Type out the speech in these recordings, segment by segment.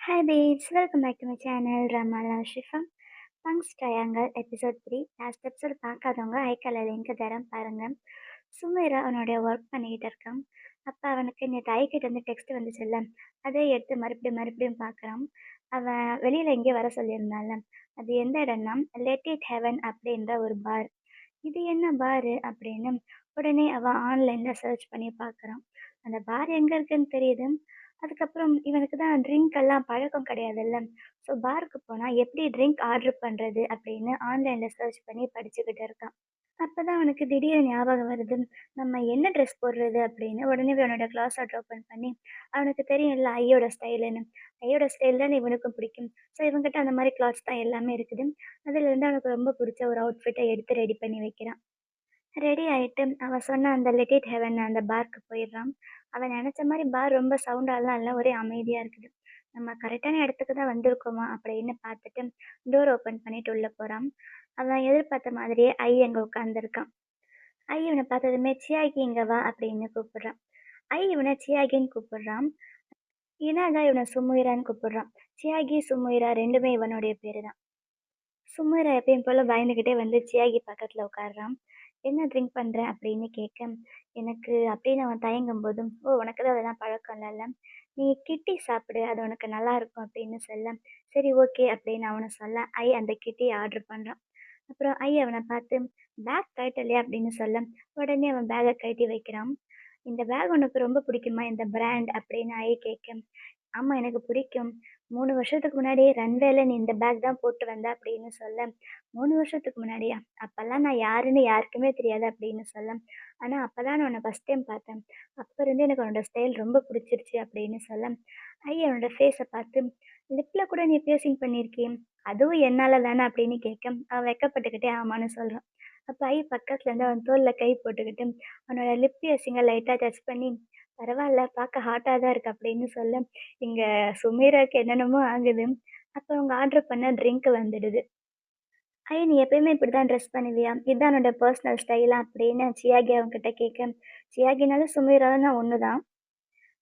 Hi babes, welcome back to my channel Ramala Shifa. Punks Triangle episode 3. Last episode பார்க்காதவங்க ஐக்கால link தரேன் பாருங்க. சுமேரா அவனுடைய work பண்ணிக்கிட்டு இருக்கான். அப்போ அவனுக்கு நேற்று ஐக்கிட்ட இருந்து டெக்ஸ்ட் வந்துச்சுல்ல, அதை எடுத்து மறுபடியும் மறுபடியும் பார்க்குறான். அவன் வெளியில் எங்கேயோ வர சொல்லியிருந்தான்ல, அது எந்த இடம்னா லெட் இட் ஹெவன் அப்படின்ற ஒரு பார். இது என்ன பாரு அப்படின்னு உடனே அவன் ஆன்லைனில் சர்ச் பண்ணி பார்க்குறான். அந்த பார் எங்கே இருக்குன்னு தெரியுது. அதுக்கப்புறம் இவனுக்கு தான் ட்ரிங்க் எல்லாம் பழக்கம் கிடையாதுல்ல. ஸோ பாருக்கு போனால் எப்படி ட்ரிங்க் ஆர்டர் பண்ணுறது அப்படின்னு ஆன்லைனில் சர்ச் பண்ணி படிச்சுக்கிட்டு இருக்கான். அப்போ தான் அவனுக்கு திடீர்னு ஞாபகம் வருது, நம்ம என்ன ட்ரெஸ் போடுறது அப்படின்னு. உடனே அவனோட கிளாஸை ஓப்பன் பண்ணி அவனுக்கு தெரியும்ல ஐயோட ஸ்டைலுன்னு. ஐயோட ஸ்டைல் தான் இவனுக்கும் பிடிக்கும். ஸோ இவங்ககிட்ட அந்த மாதிரி கிளாத்ஸ் தான் எல்லாமே இருக்குது. அதுலேருந்து அவனுக்கு ரொம்ப பிடிச்ச ஒரு அவுட்ஃபிட்டை எடுத்து ரெடி பண்ணி வைக்கிறான். ரெடி ஆயிட்டு அவன் சொன்ன அந்த லெட் இட் ஹெவன் அந்த பார்க்கு போயிடுறான். அவன் நினச்ச மாதிரி பார் ரொம்ப சவுண்டாலாம் இல்லை, ஒரே அமைதியாக இருக்குது. நம்ம கரெக்டான இடத்துக்கு தான் வந்திருக்கோமா அப்படின்னு பார்த்துட்டு டோர் ஓப்பன் பண்ணிட்டு உள்ளே போகிறான். அவன் எதிர்பார்த்த மாதிரியே ஐ அங்கே உட்காந்துருக்கான். ஐ இவனை பார்த்ததுமே சியாகி இங்கே வா அப்படின்னு கூப்பிடுறான். ஐ இவனை சியாகின்னு கூப்பிடுறான். இனாகா இவனை சுமுயிரான்னு கூப்பிடுறான். சியாகி சுமுயிரா ரெண்டுமே இவனுடைய பேரு தான். சுமீரா எப்பயும் போல பயந்துக்கிட்டே வந்து சியாகி பக்கத்தில் உட்காடுறான். என்ன ட்ரிங்க் பண்ணுறேன் அப்படின்னு கேட்க, எனக்கு அப்படின்னு அவன் தயங்கும் போதும், ஓ உனக்கு தான் அதெல்லாம் பழக்கம் இல்லைல்ல, நீ கிட்டி சாப்பிடு, அது உனக்கு நல்லா இருக்கும் அப்படின்னு சொல்ல, சரி ஓகே அப்படின்னு அவனை சொல்ல ஐ அந்த கிட்டி ஆர்டர் பண்ணுறான். அப்புறம் ஐ அவனை பார்த்து பேக் கழட்டலையா அப்படின்னு சொல்ல, உடனே அவன் பேக்கை கழட்டி வைக்கிறான். இந்த பேக் உனக்கு ரொம்ப பிடிக்குமா இந்த பிராண்ட் அப்படின்னு ஐ கேட்க, ஆமாம் எனக்கு பிடிக்கும். 3 வருஷத்துக்கு முன்னாடி ரன்வேல நீ இந்த பேக் தான் போட்டு வந்த அப்படின்னு சொல்ல, 3 வருஷத்துக்கு முன்னாடியா? அப்போல்லாம் நான் யாருன்னு யாருக்குமே தெரியாது அப்படின்னு சொல்ல, ஆனால் அப்போ தான் நான் உன்னை ஃபஸ்ட் டைம் பார்த்தேன். அப்போ இருந்து எனக்கு உன்னோட ஸ்டைல் ரொம்ப பிடிச்சிருச்சு அப்படின்னு சொல்ல, ஐயா அவனோட ஃபேஸை பார்த்து, லிப்பில் கூட நீ பியர்சிங் பண்ணியிருக்கியே, அதுவும் என்னால் தானே அப்படின்னு கேட்க, அவன் வெக்கப்பட்டுக்கிட்டே ஆமான்னு சொல்கிறான். அப்போ ஐ பக்கத்துல இருந்து அவன் தோளில் கை போட்டுக்கிட்டு அவனோட லிப் பியர்சிங்கை லைட்டாக டச் பண்ணி, பரவாயில்ல பார்க்க ஹாட்டாக தான் இருக்கு அப்படின்னு சொல்ல, இங்க சுமீராக்கு என்னென்னமோ ஆகுது. அப்போ அவங்க ஆர்டர் பண்ண ட்ரிங்க் வந்துடுது. ஐ நீ எப்பயுமே இப்படி தான் ட்ரெஸ் பண்ணுவியா? இதான் என்னோட பர்சனல் ஸ்டைலா அப்படின்னு சியாகி அவன்கிட்ட கேட்க, சியாகினாலும் சுமீராலும் ஒன்று தான்.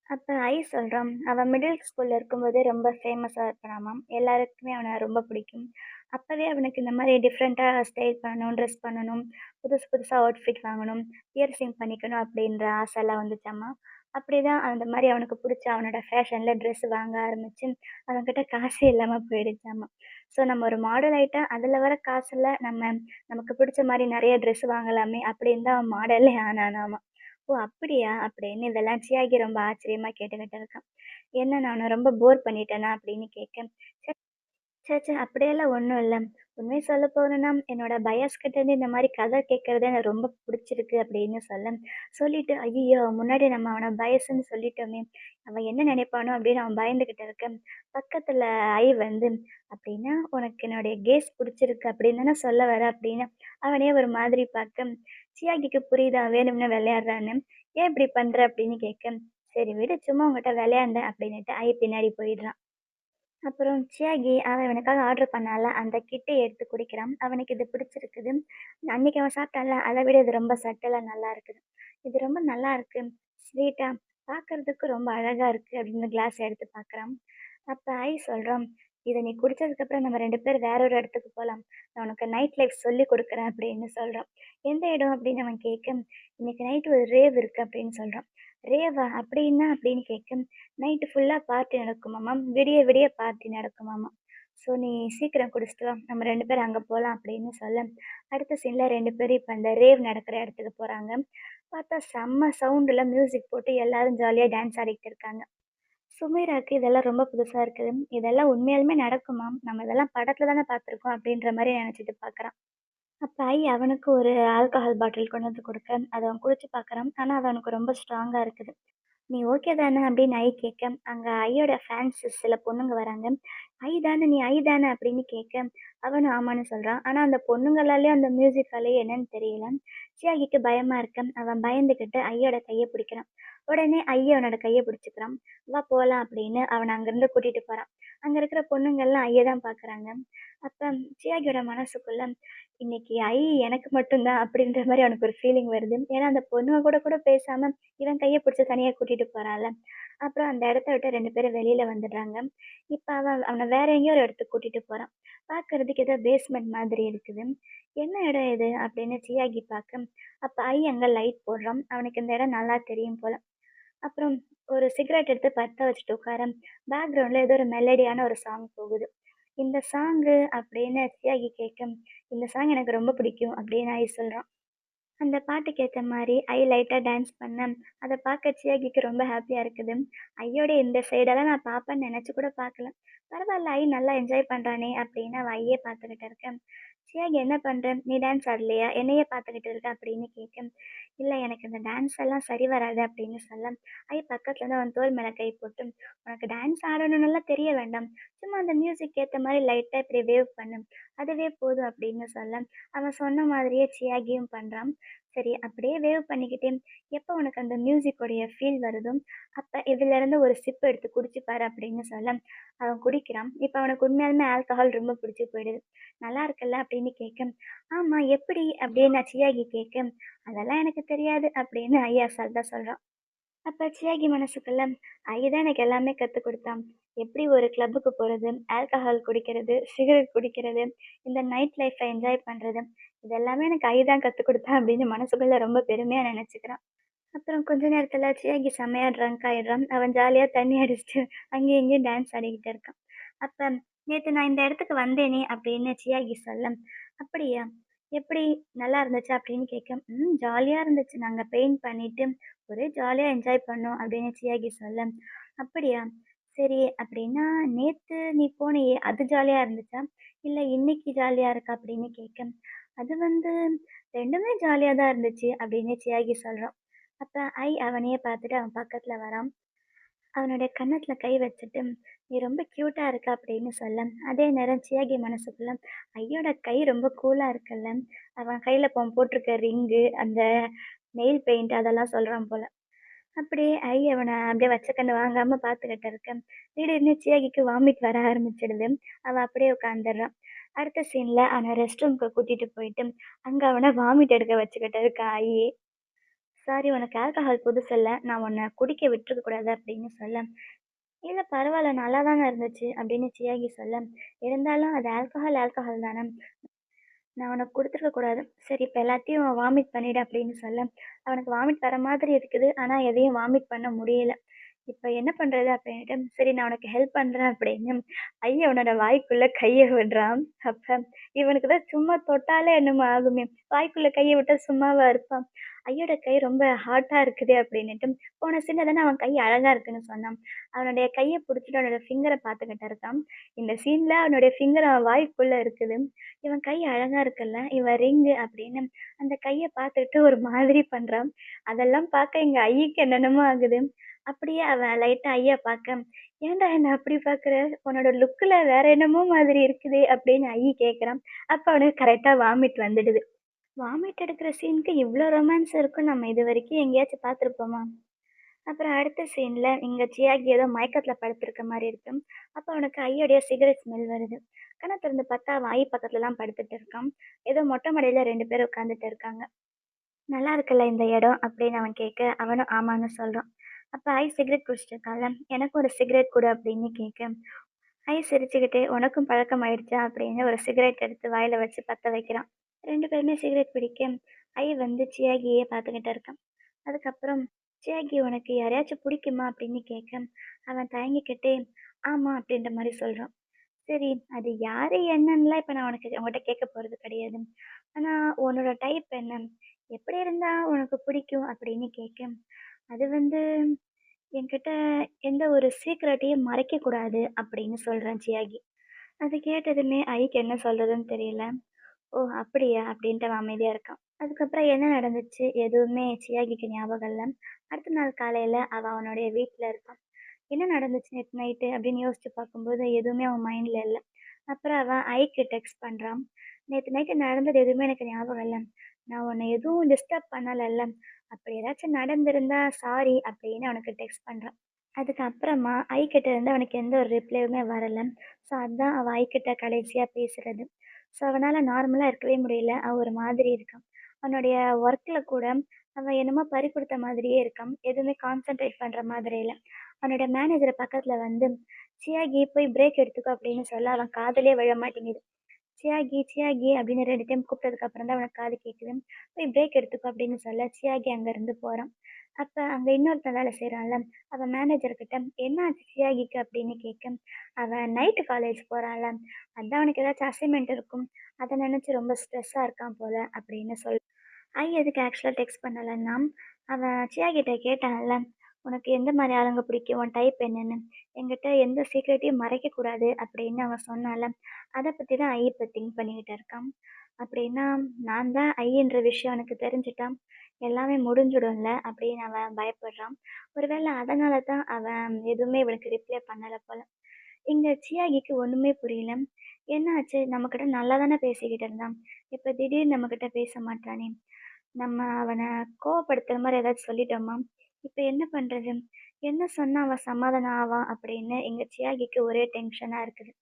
அப்போ ஐ சொல்கிறான், அவன் மிடில் ஸ்கூலில் இருக்கும்போதே ரொம்ப ஃபேமஸாக இருக்கிறாமாம். எல்லாருக்குமே அவனை ரொம்ப பிடிக்கும். அப்போவே அவனுக்கு இந்த மாதிரி டிஃப்ரெண்ட்டாக ஸ்டைல் பண்ணணும், ட்ரெஸ் பண்ணணும், புதுசு புதுசாக அவுட்ஃபிட் வாங்கணும், பியர்சிங் பண்ணிக்கணும் அப்படின்ற ஆசைலாம் வந்துச்சாம்மா. அப்படி தான் அந்த மாதிரி அவனுக்கு பிடிச்ச அவனோட ஃபேஷனில் ட்ரெஸ் வாங்க ஆரம்பிச்சு அவன்கிட்ட காசே இல்லாமல் போயிடுச்சாம்மா. ஸோ நம்ம ஒரு மாடல் ஆகிட்டா அதில் வர காசில் நமக்கு பிடிச்ச மாதிரி நிறைய ட்ரெஸ் வாங்கலாமே அப்படின்னு தான் அவன் மாடலே ஆனானாமா. ஓ! அப்படியா? அப்படின்னு இதெல்லாம் சியாகி ரொம்ப ஆச்சரியமா கேட்டுக்கிட்டு இருக்கான். என்ன நான் உன்ன ரொம்ப போர் பண்ணிட்டேனா? அப்படின்னு கேட்க, ச்சே! ச்சே! அப்படியெல்லாம் ஒண்ணும் இல்ல. உண்மைய சொல்ல போணும்னா, என்னோட பயாஸ் கிட்டேருந்து இந்த மாரி கதை கேட்கறது எனக்கு ரொம்ப புடிச்சிருக்கு அப்படின்னு சொல்ல, சொல்லிட்டு, ஐய்யய்யோ! முன்னாடி நம்ம அவன பயஸ்ன்னு சொல்லிட்டோமே! அவன் என்ன நினைப்பானோ அப்படின்னு அவன் பயந்துகிட்டு இருக்க, பக்கத்துல ஐ வந்து, அப்படின்னா உனக்கு என்னுடைய கேஸ் புடிச்சிருக்கு அப்படின்னு தானே சொல்ல வர அப்படின்னு அவனே ஒரு மாதிரி பார்க்க, சியாகிக்கு புரியுது அவன் வேணும்னே விளையாடுறான்னு. ஏன் இப்படி பண்ற? அப்படின்னு கேட்க, சரி விடு சும்மா உன்கிட்ட விளையாண்டேன் அப்படின்னுட்டு ஐ பின்னாடி போயிடுறான். அப்புறம் சியாகி அவன் இவனுக்காக ஆர்டர் பண்ணான்ல, அந்த கிட்டை எடுத்து குடிக்கிறான். அவனுக்கு இது பிடிச்சிருக்குது. அன்னைக்கு அவன் சாப்பிட்டான்ல, அதை விட இது ரொம்ப சட்டிலா நல்லா இருக்குது. இது ரொம்ப நல்லா இருக்கு. ஸ்வீட்டா, பார்க்கறதுக்கு ரொம்ப அழகா இருக்கு அப்படின்னு கிளாஸ் எடுத்து பார்க்குறான். அப்ப ஐ சொல்றான், இத நீ குடிச்சதுக்கப்புறம் நம்ம 2 பேரும் வேற ஒரு இடத்துக்கு போலாம். நான் உனக்கு நைட் லைஃப் சொல்லிக் குடுக்குறேன் அப்படின்னு சொல்றான். எந்த இடம் அப்படின்னு அவன் கேட்க, இன்னைக்கு நைட் ஒரு ரேவ் இருக்கு அப்படின்னு சொல்றான். ரேவா? அப்படின்னா? அப்படின்னு கேட்க, நைட்டு ஃபுல்லா பார்ட்டி நடக்குமாமா. விடிய விடிய பார்ட்டி நடக்குமாமா. ஸோ நீ சீக்கிரம் குடிச்சிட்டு வா. நம்ம 2 பேரும் அங்க போலாம் அப்படின்னு சொல்ல, அடுத்த சீன்ல 2 பேரும் இப்ப அந்த ரேவ் நடக்கிற இடத்துக்கு போறாங்க. பார்த்தா செம்ம சவுண்டுல மியூசிக் போட்டு எல்லாரும் ஜாலியா டான்ஸ் ஆடிக்கிட்டு இருக்காங்க. சுமைராக்கு இதெல்லாம் ரொம்ப புதுசா இருக்குது. இதெல்லாம் உண்மையாலுமே நடக்குமா? நம்ம இதெல்லாம் படத்துல தானே பார்த்துருக்கோம் அப்படின்ற மாரி நெனச்சுட்டு பார்க்குறான். அப்ப அவனுக்கு ஒரு ஆல்கஹால் பாட்டில் கொண்டு வந்து குடுக்க, அத அவன் குடிச்சு பார்க்குறான். ஆனா அது அவனுக்கு ரொம்ப ஸ்ட்ராங்கா இருக்குது. "நீ ஓகே தானே?" அப்படின்னு கேட்க, அங்க ஐயோட ஃபேன்ஸ் சில பொண்ணுங்க வராங்க. "ஐ தானே நீ ஐ தானே?" அப்படின்னு கேட்க, அவனும் ஆமான்னு சொல்றான். ஆனா அந்த பொண்ணுங்களாலயும் அந்த மியூசிக்காலயே என்னன்னு தெரியல. சியாகிக்கு பயமா இருக்கு. அவன் பயந்துகிட்டு ஐயோட கைய பிடிக்கிறான். உடனே ஐயு அவனோட கைய பிடிச்சுக்கிறான். "வா போலாம்" அப்படின்னு அவன அங்கருந்து கூட்டிட்டு போறான். அங்க இருக்கிற பொண்ணுங்கலாம் ஐய தான் பார்க்குறாங்க. அப்ப சியாகியோட மனசுக்குள்ள, "இன்னைக்கு எனக்கு மட்டும் தான்" அப்படின்ற மாரி அவனுக்கு ஒரு ஃபீலிங் வருது. ஏன்னா அந்த பொண்ணுங்க கூட கூட பேசாம இவன் கைய பிடிச்சு தனியா கூட்டிட்டு போறான்ல. அப்புறம் அந்த இடத்த விட்டு 2 பேரும் வெளியில வந்துடுறாங்க. இப்ப அவன் அவன வேற எங்கேயோ ஒரு இடத்துக்கு கூட்டிட்டு போறான். பார்க்கறதுக்கு ஏதோ பேஸ்மெண்ட் மாதிரி இருக்குது. "என்ன இடம் இது?" அப்படின்னு சியாகி பார்க்க, அப்ப அங்க லைட் போடுறான். அவனுக்கு இந்த இடம் நல்லா தெரியும் போல. அப்புறம் ஒரு சிகரெட் எடுத்து பத்த வச்சுட்டு உட்கார, பேக்ரவுண்ட்ல ஏதோ ஒரு மெலடியான ஒரு சாங் போகுது. "இந்த சாங்கு" அப்படின்னு சியாகி கேட்க, "இந்த சாங் எனக்கு ரொம்ப பிடிக்கும்" அப்படின்னு ஐ சொல்றான். அந்த பாட்டுக்கு ஏத்த மாரி லைட்டா டான்ஸ் பண்ண, அத பார்க்க சியாகிக்கு ரொம்ப ஹேப்பியா இருக்குது. ஐயோட இந்த சைடெல்லாம் நான் பார்ப்பேன்னு நெனச்சு கூட பார்க்கல. பரவால்ல நல்லா என்ஜாய் பண்றானே அப்படின்னு அவ பார்த்துக்கிட்டு இருக்க. சியாகி என்ன பண்ற? நீ டான்ஸ் ஆடலையா? என்னையே பார்த்துக்கிட்டு இருக்க அப்படின்னு கேட்க, இல்ல எனக்கு இந்த டான்ஸ் எல்லாம் சரி வராது அப்படின்னு சொல்ல, பக்கத்துல இருந்து அவன் தோள் மேல கை போட்டு, உனக்கு டான்ஸ் ஆடணும்னுலாம் தெரிய வேண்டாம். சும்மா அந்த மியூசிக் ஏத்த மாரி லைட்டா இப்படி வேவ் பண்ணு. அதுவே போதும் அப்படின்னு சொல்ல, அவன் சொன்ன மாதிரியே சியாகியும் பண்றான். சரி அப்படியே வேவ் பண்ணிக்கிட்டே, எப்ப உனக்கு அந்த மியூசிக்கோடைய ஃபீல் வருதோ, அப்ப இதுலருந்து ஒரு சிப் எடுத்து குடிச்சு பாரு அப்படின்னு சொல்ல, அவன் குடிக்கிறான். இப்ப அவனுக்கு உண்மையாலுமே ஆல்கஹால் ரொம்ப பிடிச்சு போயிடுது. நல்லா இருக்குல்ல அப்படின்னு கேட்க, ஆமா எப்படி அப்படின்னு நான் சியாகி கேட்க, அதெல்லாம் எனக்கு தெரியாது அப்படின்னு அசால்ட்டா சொல்றான். அப்ப சியாகி மனசுக்குள்ள, தான் எனக்கு எல்லாமே கத்துக் குடுத்தான். எப்படி ஒரு கிளப்புக்கு போறது, ஆல்கஹால் குடிக்கிறது, சிகரெட் குடிக்கிறது, இந்த நைட் லைஃப்ப என்ஜாய் பண்றது, இது எல்லாமே எனக்கு தான் கத்துக் குடுத்தா அப்படின்னு மனசுக்குள்ள ரொம்ப பெருமையா நெனச்சுக்கிறான். அப்புறம் கொஞ்ச நேரத்துல சியாகி செம்மையா ட்ரங்க் ஆயிடுறான். அவன் ஜாலியா தண்ணி அடிச்சுட்டு அங்கேயும் இங்கேயும் டான்ஸ் ஆடிக்கிட்டு இருக்கான். அப்ப "நேத்து நான் இந்த இடத்துக்கு வந்தேனே" அப்படின்னு சியாகி சொல்ல, "அப்படியா? எப்படி நல்லா இருந்துச்சா?" அப்படின்னு கேட்க, ஜாலியா இருந்துச்சு. நாங்க பெயிண்ட் பண்ணிட்டு ஒரே ஜாலியா என்ஜாய் பண்ணோம்" அப்படின்னு சியாகி சொல்ல, "அப்படியா? சரி அப்படின்னா நேத்து நீ போனியே அது ஜாலியா இருந்துச்சா? இல்ல இன்னைக்கு ஜாலியா இருக்கா?" அப்படின்னு கேட்க, "அது வந்து 2மே ஜாலியா தான் இருந்துச்சு" அப்படின்னு சியாகி சொல்றான். அப்ப அவனையே பார்த்துட்டு அவன் பக்கத்துல வரான். அவனுடைய கன்னத்துல கை வச்சுட்டு, "நீ ரொம்ப கியூட்டா இருக்க" அப்படின்னு சொல்ல, அதே நேரம் சியாகி மனசுக்குள்ள, ஐயோட கை ரொம்ப கூலா இருக்குல்ல. அவன் கையில இப்போ அவன் போட்டிருக்க ரிங்கு, அந்த நெயில் பெயிண்ட் அதெல்லாம் சொல்றான் போல. அப்படியே அவன அப்படியே வச்ச கண்ணு வாங்காம பார்த்துக்கிட்டு இருக்க. திடீர்னு சியாகிக்கு வாமிட் வர ஆரம்பிச்சிடுது. அவன் அப்படியே உட்காந்துர்றான். அடுத்த சீன்ல அவன ரெஸ்ட் ரூம்க்கு கூட்டிட்டு போயிட்டு, அங்க அவன வாமிட் எடுக்க வச்சுக்கிட்டு இருக்கா "சாரி உனக்கு ஆல்கஹால் புதுசுல்ல. நான் உன்ன குடிக்க விட்டுருக்க கூடாது" அப்படின்னு சொல்ல, "இல்ல பரவால்ல நல்லா தாங்க இருந்துச்சு" அப்படின்னு சியாகி சொல்ல, "இருந்தாலும் அது ஆல்கஹால் தானே. நான் உனக்கு குடுத்துருக்க கூடாது. சரி இப்ப எல்லாத்தையும் வாமிட் பண்ணிடு" அப்படின்னு சொல்ல, அவனுக்கு வாமிட் வர மாதிரி இருக்குது. ஆனா எதையும் வாமிட் பண்ண முடியல. இப்ப என்ன பண்றது அப்படின்ட்டு, "சரி நான் உனக்கு ஹெல்ப் பண்றேன்" அப்படின்னு அவனோட வாய்க்குள்ள கைய விடுறான். அப்ப இவனுக்கு தான் சும்மா தொட்டாலே என்னமோ ஆகுமே! வாய்க்குள்ள கைய விட்டா சும்மாவா இருப்பான்? ஐயோட கை ரொம்ப ஹாட்டா இருக்குதே அப்படின்னுட்டு, போன சீன்ல தானே அவன் கை அழகா இருக்குன்னு சொன்னான். அவனுடைய கைய புடிச்சுட்டு அவனோட ஃபிங்கர பார்த்துக்கிட்டு இருக்கான். இந்த சீன்ல அவனுடைய ஃபிங்கர் அவன் வாய்க்குள்ள இருக்குது. இவன் கை அழகா இருக்குல்ல, இவன் ரிங்கு அப்படின்னு அந்த கைய பார்த்துட்டு ஒரு மாதிரி பண்றான். அதெல்லாம் பார்க்க எங்க ஐயிக்கு என்னென்னமோ ஆகுது. அப்படியே அவன் லைட்டா பார்க்க, "ஏன்டா என்ன அப்படி பார்க்குற? உன்னோட லுக்ல வேற என்னமோ மாதிரி இருக்குதே!" அப்படின்னு கேட்குறான். அப்ப அவனுக்கு கரெக்ட்டா வாமிட் வந்துடுது. வாமிட் எடுக்கிற சீனுக்கு இவ்ளோ ரொமான்ஸ் இருக்குன்னு நம்ம இதுவரைக்கும் எங்கேயாச்சும் பார்த்துருப்போமா? அப்புறம் அடுத்த சீன்ல இங்க சியாகி ஏதோ மயக்கத்துல படுத்திருக்க மாரி இருக்கு. அப்ப அவனுக்கு ஐயோடைய சிகரெட் ஸ்மெல் வருது. கண்ண திறந்து பார்த்தா அவன் பக்கத்துல தான் படுத்துட்டு இருக்கான். ஏதோ மொட்டை மாடியில 2 பேரும் உட்காந்துட்டு இருக்காங்க. "நல்லா இருக்குல்ல இந்த இடம்" அப்படின்னு அவன் கேட்க, அவனும் ஆமான்னு சொல்றான். அப்ப சிகரெட் குடிச்சிட்டு இருக்கான்ல, "எனக்கும் ஒரு சிகரெட் குடு" அப்படின்னு கேட்க, சிரிச்சுக்கிட்டே, "உனக்கும் பழக்கம் ஆயிடுச்சா?" அப்படின்னு ஒரு சிகரெட் எடுத்து வாயில வச்சு பத்த வைக்கிறான். 2 பேருமே சிகரெட் பிடிக்க, வந்து சியாகியே பார்த்துக்கிட்டு இருக்கான். அதுக்கப்புறம், "சியாகி உனக்கு யாரையாச்சும் புடிக்குமா?" அப்படின்னு கேட்க, அவன் தயங்கிக்கிட்டே, "ஆமா" அப்படின்ற மாரி சொல்றான். சரி, அது யாரு என்னன்னுலாம் இப்ப நான் உன்கிட்ட கேட்க போறது கிடையாது. ஆனா, உன்னோட டைப் என்ன? எப்படி இருந்தா உனக்கு பிடிக்கும்? அப்படின்னு கேட்க, அது வந்து என்கிட்ட எந்த ஒரு சீக்ரெட்டையும் மறைக்கக்கூடாது அப்படின்னு சொல்றான் சியாகி. அது கேட்டதுமே ஐக்கு என்ன சொல்றதுன்னு தெரியல. "ஓ! அப்படியா?" அப்படின்ட்டு அவன் அமைதியா இருக்கான். அதுக்கப்புறம் என்ன நடந்துச்சு? எதுவுமே சியாகிக்கு ஞாபகம் இல்ல. அடுத்த நாள் காலையில அவன் அவனுடைய வீட்ல இருக்கான். என்ன நடந்துச்சு நேத்து நைட்டு அப்படின்னு யோசிச்சு பார்க்கும்போது, எதுவுமே அவன் மைண்ட்ல இல்ல. அப்புறம் அவன் ஐக்கு டெக்ஸ்ட் பண்றான். "நேத்து நைட்டு நடந்தது எதுவுமே எனக்கு ஞாபகம் இல்ல. நான் உன்ன எதுவும் டிஸ்டர்ப் பண்ணலல்ல. அப்படி ஏதாச்சும் நடந்திருந்தா சாரி" அப்படின்னு அவனுக்கு டெக்ஸ்ட் பண்றான். அதுக்கு அப்புறமா ஐ கிட்ட இருந்து அவனுக்கு எந்த ஒரு ரிப்ளையுமே வரல. ஸோ அதான் அவ ஐ கிட்ட கடைசியா பேசுறது. ஸோ அவனால நார்மலா இருக்கவே முடியல. அவன் ஒரு மாதிரி இருக்கான். அவனுடைய ஒர்க்ல கூட அவன் என்னமோ பறி குடுத்த மாதிரியே இருக்கான். எதுவுமே கான்சன்ட்ரேட் பண்ற மாதிரி இல்ல. அவனோட மேனேஜர் பக்கத்துல வந்து, "சியாகி போய் பிரேக் எடுத்துக்கோ" அப்படின்னு சொல்ல அவன் காதுலயே விழ மாட்டேங்குது. சியாகி, சியாகி அப்படின்னு 2 டைம் கூப்பிட்டதுக்கு அப்புறம் தான் அவனுக்கு காது கேட்குது. போய் பிரேக் எடுத்துக்கோ அப்படின்னு சொல்ல, சியாகி அங்கருந்து போறான். அப்ப அங்க இன்னொருத்தன் வேலை செய்றான்ல, அவன் மேனேஜர் கிட்ட என்ன ஆச்சு சியாகிக்கு அப்படின்னு கேட்க, அவன் நைட்டு காலேஜ் போறான்ல, அதான் அவனுக்கு ஏதாச்சும் அசைன்மென்ட் இருக்கும். அத நினைச்சு ரொம்ப ஸ்ட்ரெஸ்ஸா இருக்கான் போல அப்படின்னு எதுக்கு ஆக்சுவலா டெக்ஸ்ட் பண்ணலன்னா, அவன் சியா கிட்ட கேட்டான்ல, "உனக்கு எந்த மாரி ஆளுங்க பிடிக்கும்? உன் டைப் என்னன்னு? என்கிட்ட எந்த சீக்ரெட்டையும் மறைக்கக்கூடாது" அப்படின்னு அவன் சொன்னான்ல. அத பத்தி தான் இப்ப திங்க் பண்ணிக்கிட்டு இருக்கான். அப்படின்னா, நான் தான் ஐன்ற விஷயம் அவனுக்கு தெரிஞ்சுட்டா, எல்லாமே முடிஞ்சிடும்ல அப்படின்னு அவன் பயப்படுறான். ஒருவேள அதனால தான் அவன் எதுவுமே இவளுக்கு ரிப்ளை பண்ணல போல. இங்க சியாகிக்கு ஒண்ணுமே புரியல. என்னாச்சு? நம்மகிட்ட நல்லா தானே பேசிக்கிட்டு இருந்தான். இப்ப திடீர்னு நம்மகிட்ட பேச மாட்றானே! நம்ம அவன கோவப்படுத்துற மாரி ஏதாச்சும் சொல்லிட்டோமா? இப்ப என்ன பண்றது? என்ன சொன்னா அவன் சமாதானம் ஆவான்? அப்படின்னு எங்க சியாகிக்கு ஒரே டென்ஷனா இருக்குது.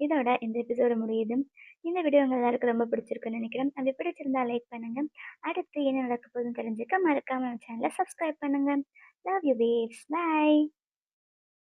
இதோட இந்த எபிசோடு முடியுது. இந்த வீடியோ உங்க எல்லாருக்கும் ரொம்ப பிடிச்சிருக்குன்னு நினைக்கிறேன். அப்படி பிடிச்சிருந்தா லைக் பண்ணுங்க. அடுத்து என்ன நடக்க போகுதுன்னு தெரிஞ்சுக்க மறக்காம நம்ம சேனல சப்ஸ்கிரைப் பண்ணுங்க. Love you babes. பை.